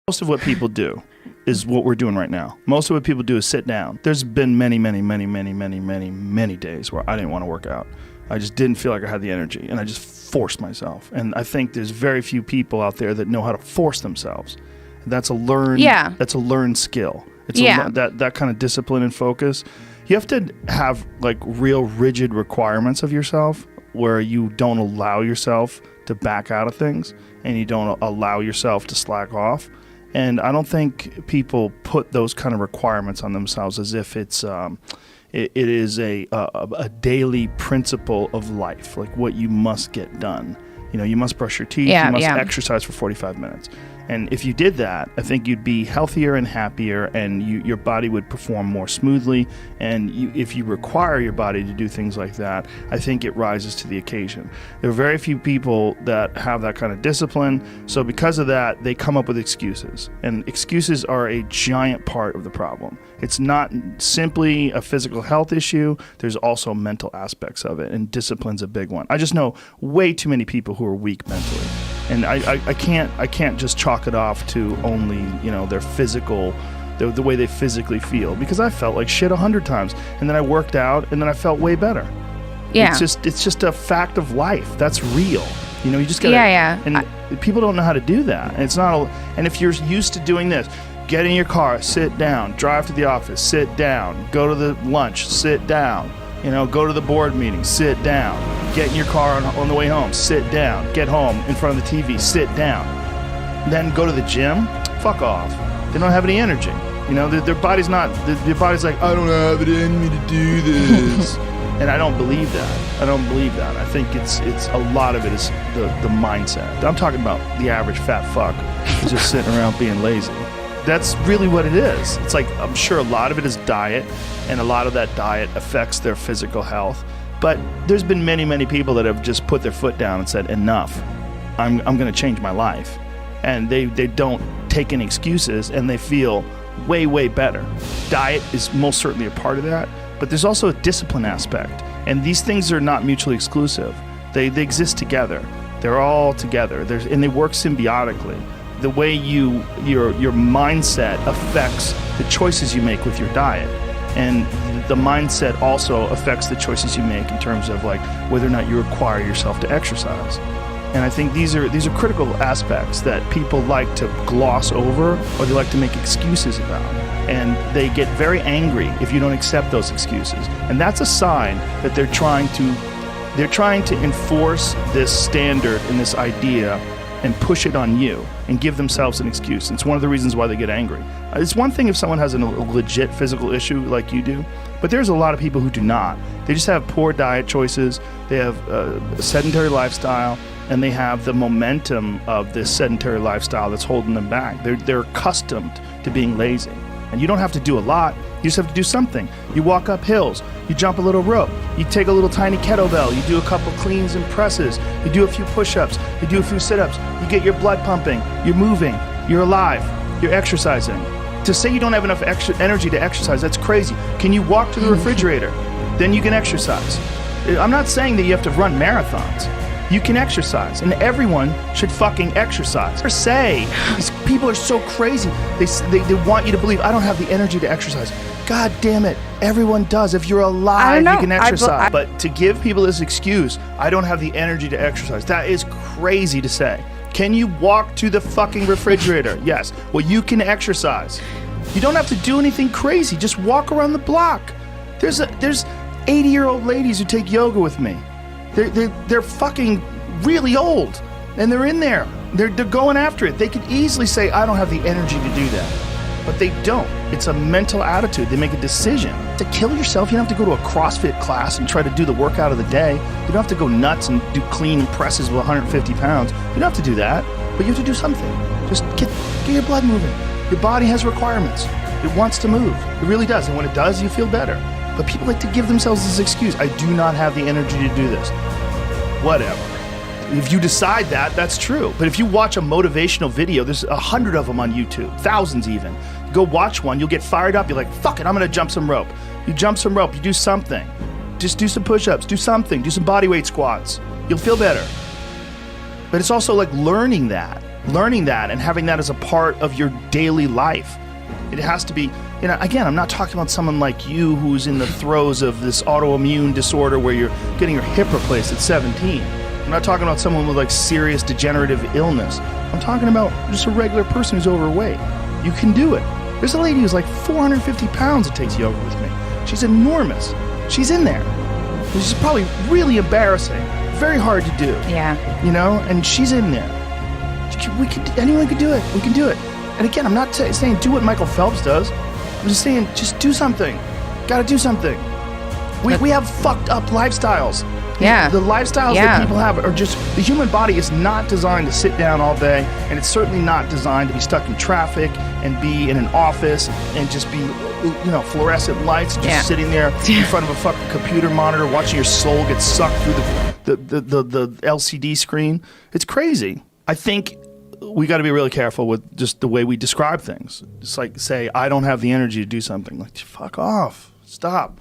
Most of what people do is what we're doing right now. Most of what people do is sit down. There's been many days where I didn't want to work out. I just didn't feel like I had the energy, and I just forced myself. And I think there's very few people out there that know how to force themselves. That's a learned. Yeah. That's a learned skill. It's that kind of discipline and focus. You have to have like real rigid requirements of yourself, where you don't allow yourself to back out of things, and you don't allow yourself to slack off. And I don't think people put those kind of requirements on themselves as if it's it is a daily principle of life, like what you must get done. You know, you must brush your teeth, you must exercise for 45 minutes. And if you did that, I think you'd be healthier and happier, and your body would perform more smoothly. And if you require your body to do things like that, I think it rises to the occasion. There are very few people that have that kind of discipline. So because of that, they come up with excuses. And excuses are a giant part of the problem. It's not simply a physical health issue. There's also mental aspects of it, and discipline's a big one. I just know way too many people who are weak mentally. And I can't just chalk it off to only, you know, their physical, the way they physically feel, because I felt like shit 100 times, and then I worked out, and then I felt way better. Yeah. It's just a fact of life. That's real. You know, you just gotta. And people don't know how to do that. And it's not. And if you're used to doing this, get in your car, sit down, drive to the office, sit down, go to the lunch, sit down. You know, go to the board meeting, sit down. Get in your car on the way home, sit down. Get home in front of the TV, sit down. Then go to the gym, fuck off. They don't have any energy. You know, their body's not, their body's like, I don't have it in me to do this. And I don't believe that. I think it's a lot of it is the mindset. I'm talking about the average fat fuck who's just sitting around being lazy. That's really what it is. It's like, I'm sure a lot of it is diet, and a lot of that diet affects their physical health. But there's been many people that have just put their foot down and said, enough, I'm going to change my life. And they don't take any excuses, and they feel way better. Diet is most certainly a part of that, but there's also a discipline aspect. And these things are not mutually exclusive. They exist together. They're all together. And they work symbiotically. The way your mindset affects the choices you make with your diet, and the mindset also affects the choices you make in terms of like whether or not you require yourself to exercise. And I think these are critical aspects that people like to gloss over, or they like to make excuses about, and they get very angry if you don't accept those excuses. And that's a sign that they're trying to enforce this standard and this idea and push it on you and give themselves an excuse. It's one of the reasons why they get angry. It's one thing if someone has a legit physical issue like you do, but there's a lot of people who do not. They just have poor diet choices, they have a sedentary lifestyle, and they have the momentum of this sedentary lifestyle that's holding them back. They're accustomed to being lazy. And you don't have to do a lot, you just have to do something. You walk up hills, you jump a little rope, you take a little tiny kettlebell, you do a couple cleans and presses, you do a few push-ups, you do a few sit-ups, you get your blood pumping, you're moving, you're alive, you're exercising. To say you don't have enough extra energy to exercise, that's crazy. Can you walk to the refrigerator? Then you can exercise. I'm not saying that you have to run marathons. You can exercise, and everyone should fucking exercise. Or say, these people are so crazy. They want you to believe, I don't have the energy to exercise. God damn it, everyone does. If you're alive, you can exercise. But to give people this excuse, I don't have the energy to exercise, that is crazy to say. Can you walk to the fucking refrigerator? Yes. Well, you can exercise. You don't have to do anything crazy. Just walk around the block. There's 80-year-old ladies who take yoga with me. They're fucking really old, and they're in there. They're going after it. They could easily say, I don't have the energy to do that. But they don't. It's a mental attitude. They make a decision. To kill yourself, you don't have to go to a CrossFit class and try to do the workout of the day. You don't have to go nuts and do clean presses with 150 pounds. You don't have to do that, but you have to do something. Just get your blood moving. Your body has requirements. It wants to move. It really does. And when it does, you feel better. But people like to give themselves this excuse. I do not have the energy to do this. Whatever. If you decide that, that's true. But if you watch a motivational video, there's 100 of them on YouTube, thousands even. Go watch one, you'll get fired up. You're like, fuck it, I'm gonna jump some rope. You jump some rope, you do something. Just do some push-ups, do something, do some bodyweight squats. You'll feel better. But it's also like learning that. learning that and having that as a part of your daily life. It has to be, again, I'm not talking about someone like you who's in the throes of this autoimmune disorder where you're getting your hip replaced at 17. I'm not talking about someone with like serious degenerative illness. I'm talking about just a regular person who's overweight. You can do it. There's a lady who's like 450 pounds that takes yoga with me. She's enormous. She's in there. This is probably really embarrassing. Very hard to do. Yeah. And she's in there. Anyone could do it. We can do it. And again, I'm not saying do what Michael Phelps does. I'm just saying just do something. Got to do something. We have fucked up lifestyles. Yeah. The lifestyles that people have are just, the human body is not designed to sit down all day, and it's certainly not designed to be stuck in traffic and be in an office and just be, fluorescent lights just sitting there in front of a fucking computer monitor watching your soul get sucked through the LCD screen. It's crazy. I think we got to be really careful with just the way we describe things. It's like say, I don't have the energy to do something. Like, fuck off. Stop.